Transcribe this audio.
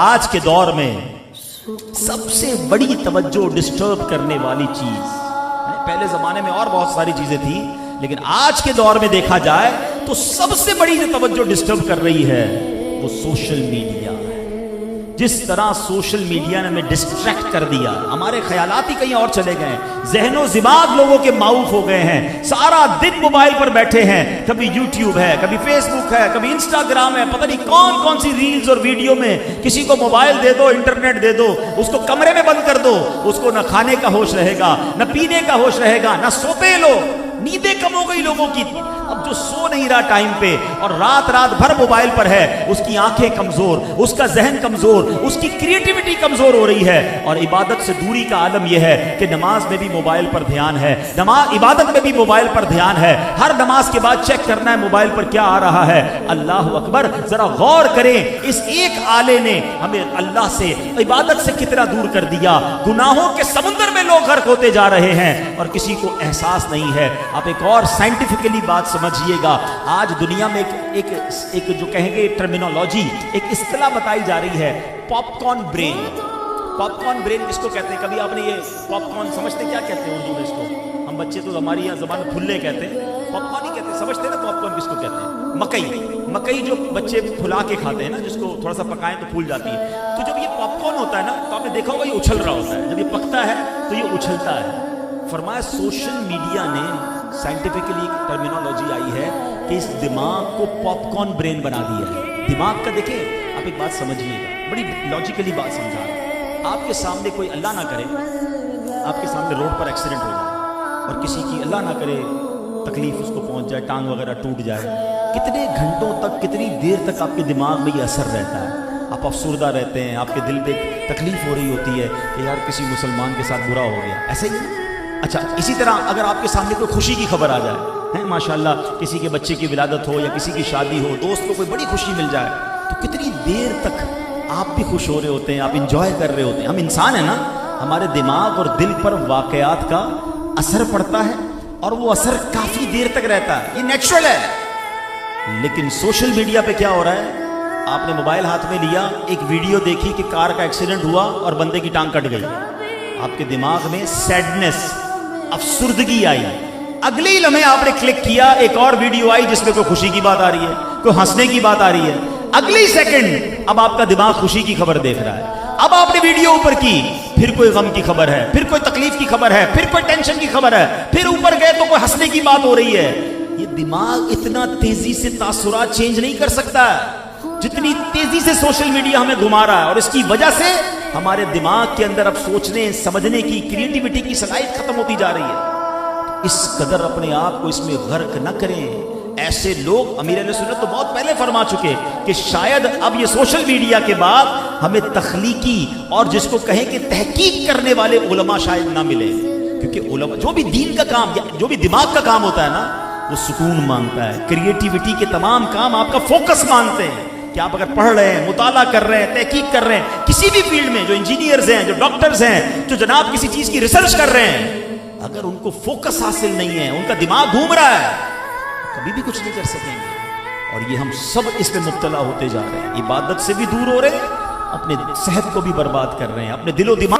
آج کے دور میں سب سے بڑی توجہ ڈسٹرب کرنے والی چیز، پہلے زمانے میں اور بہت ساری چیزیں تھیں، لیکن آج کے دور میں دیکھا جائے تو سب سے بڑی جو توجہ ڈسٹرب کر رہی ہے وہ سوشل میڈیا ہے۔ جس طرح سوشل میڈیا نے ہمیں ڈسٹریکٹ کر دیا، ہمارے خیالات ہی کہیں اور چلے گئے، ذہن و دماغ لوگوں کے معاف ہو گئے ہیں، سارا دن موبائل پر بیٹھے ہیں، کبھی یوٹیوب ہے، کبھی فیس بک ہے، کبھی انسٹاگرام ہے، پتہ نہیں کون کون سی ریلز اور ویڈیو میں۔ کسی کو موبائل دے دو، انٹرنیٹ دے دو، اس کو کمرے میں بند کر دو، اس کو نہ کھانے کا ہوش رہے گا، نہ پینے کا ہوش رہے گا، نہ سوتے لو، نیندیں کم ہو گئی لوگوں کی۔ اب جو سو نہیں رہا ٹائم پہ اور رات بھر موبائل پر ہے، اس کی آنکھیں کمزور، اس کا ذہن کمزور، اس کی کریٹیوٹی کمزور ہو رہی ہے، اور عبادت سے دوری کا عالم یہ ہے کہ نماز میں بھی موبائل پر دھیان ہے، عبادت میں بھی موبائل پر دھیان ہے، ہر نماز کے بعد چیک کرنا ہے موبائل پر کیا آ رہا ہے۔ اللہ اکبر، ذرا غور کریں، اس ایک آلے نے ہمیں اللہ سے، عبادت سے کتنا دور کر دیا۔ گناہوں کے سمندر میں لوگ غرق ہوتے جا رہے ہیں اور کسی کو احساس نہیں ہے۔ آپ ایک اور سائنٹیفکلی بات سمجھیے گا، آج دنیا میں ایک جو کہیں گے ٹرمینالوجی، ایک اصطلاح بتائی جا رہی ہے، پاپ کارن برین۔ پاپ کارن برین کس کو کہتے ہیں؟ کبھی آپ نے یہ پاپ کارن سمجھتے کیا کہتے ہیں اردو میں اس کو؟ ہم بچے تو ہماری یہاں زبان پھلے کہتے ہیں، پاپ کارن ہی کہتے ہیں، سمجھتے ہیں نا پاپ کارن کس کو کہتے ہیں؟ مکئی جو بچے پھلا کے کھاتے ہیں نا، جس کو تھوڑا سا پکائیں تو پھول جاتی ہے، تو جب یہ پاپ کارن ہوتا ہے نا تو آپ نے دیکھا ہوگا یہ اچھل رہا ہوتا ہے، جب یہ پکتا ہے تو یہ اچھلتا ہے۔ فرمایا سوشل میڈیا نے، سائنٹیفکلی ٹرمینالوجی آئی ہے کہ اس دماغ کو پاپ کارن برین بنا دیا ہے۔ دماغ کا دیکھیں، آپ ایک بات سمجھیے گا، بڑی لاجیکلی بات سمجھا رہا ہوں۔ آپ کے سامنے کوئی، اللہ نہ کرے، آپ کے سامنے روڈ پر ایکسیڈنٹ ہو جائے اور کسی کی اللہ نہ کرے تکلیف اس کو پہنچ جائے، ٹانگ وغیرہ ٹوٹ جائے، کتنے گھنٹوں تک، کتنی دیر تک آپ کے دماغ میں یہ اثر رہتا ہے؟ آپ افسردہ رہتے ہیں، آپ کے دل پہ تکلیف ہو رہی ہوتی ہے کہ یار کسی مسلمان کے ساتھ برا ہو گیا، ایسا ہی ہے۔ اچھا، اسی طرح اگر آپ کے سامنے کوئی خوشی کی خبر آ جائے، ماشاءاللہ کسی کے بچے کی ولادت ہو یا کسی کی شادی ہو، دوست کو کوئی بڑی خوشی مل جائے، تو کتنی دیر تک آپ بھی خوش ہو رہے ہوتے ہیں، آپ انجوائے کر رہے ہوتے ہیں۔ ہم انسان ہیں نا، ہمارے دماغ اور دل پر واقعات کا اثر پڑتا ہے اور وہ اثر کافی دیر تک رہتا ہے، یہ نیچرل ہے۔ لیکن سوشل میڈیا پہ کیا ہو رہا ہے؟ آپ نے موبائل ہاتھ میں لیا، ایک ویڈیو دیکھی کہ کار کا ایکسیڈنٹ ہوا اور بندے کی ٹانگ کٹ گئی، آپ کے دماغ میں سیڈنس، افسردگی آئی، اگلی لمحے آپ نے کلک کیا، ایک اور ویڈیو آئی جس میں کوئی خوشی کی بات آ رہی ہے، کوئی ہنسنے کی بات آ رہی ہے، اگلی سیکنڈ اب آپ کا دماغ خوشی کی خبر دیکھ رہا ہے۔ اب آپ نے ویڈیو اوپر کی، پھر کوئی غم کی خبر ہے، پھر کوئی تکلیف کی خبر ہے، پھر کوئی ٹینشن کی خبر ہے، پھر اوپر گئے تو کوئی ہنسنے کی بات ہو رہی ہے۔ یہ دماغ اتنا تیزی سے تاثرات چینج نہیں کر سکتا جتنی تیزی سے سوشل میڈیا ہمیں گھما رہا ہے، اور اس کی وجہ سے ہمارے دماغ کے اندر اب سوچنے سمجھنے کی، کریٹیوٹی کی صلاحیت ختم ہوتی جا رہی ہے۔ اس قدر اپنے آپ کو اس میں غرق نہ کریں۔ ایسے لوگ، امیر اہل سنت تو بہت پہلے فرما چکے کہ شاید اب یہ سوشل میڈیا کے بعد ہمیں تخلیقی اور جس کو کہیں کہ تحقیق کرنے والے علماء شاید نہ ملے، کیونکہ علماء جو بھی دین کا کام، جو بھی دماغ کا کام ہوتا ہے نا، وہ سکون مانگتا ہے، کریٹیوٹی کے تمام کام آپ کا فوکس مانگتے ہیں کہ آپ اگر پڑھ رہے ہیں، مطالعہ کر رہے ہیں، تحقیق کر رہے ہیں کسی بھی فیلڈ میں، جو انجینئرز ہیں، جو ڈاکٹرز ہیں، جو جناب کسی چیز کی ریسرچ کر رہے ہیں، اگر ان کو فوکس حاصل نہیں ہے، ان کا دماغ گھوم رہا ہے، کبھی بھی کچھ نہیں کر سکیں گے۔ اور یہ ہم سب اس میں مبتلا ہوتے جا رہے ہیں، عبادت سے بھی دور ہو رہے ہیں، اپنے صحت کو بھی برباد کر رہے ہیں، اپنے دل و دماغ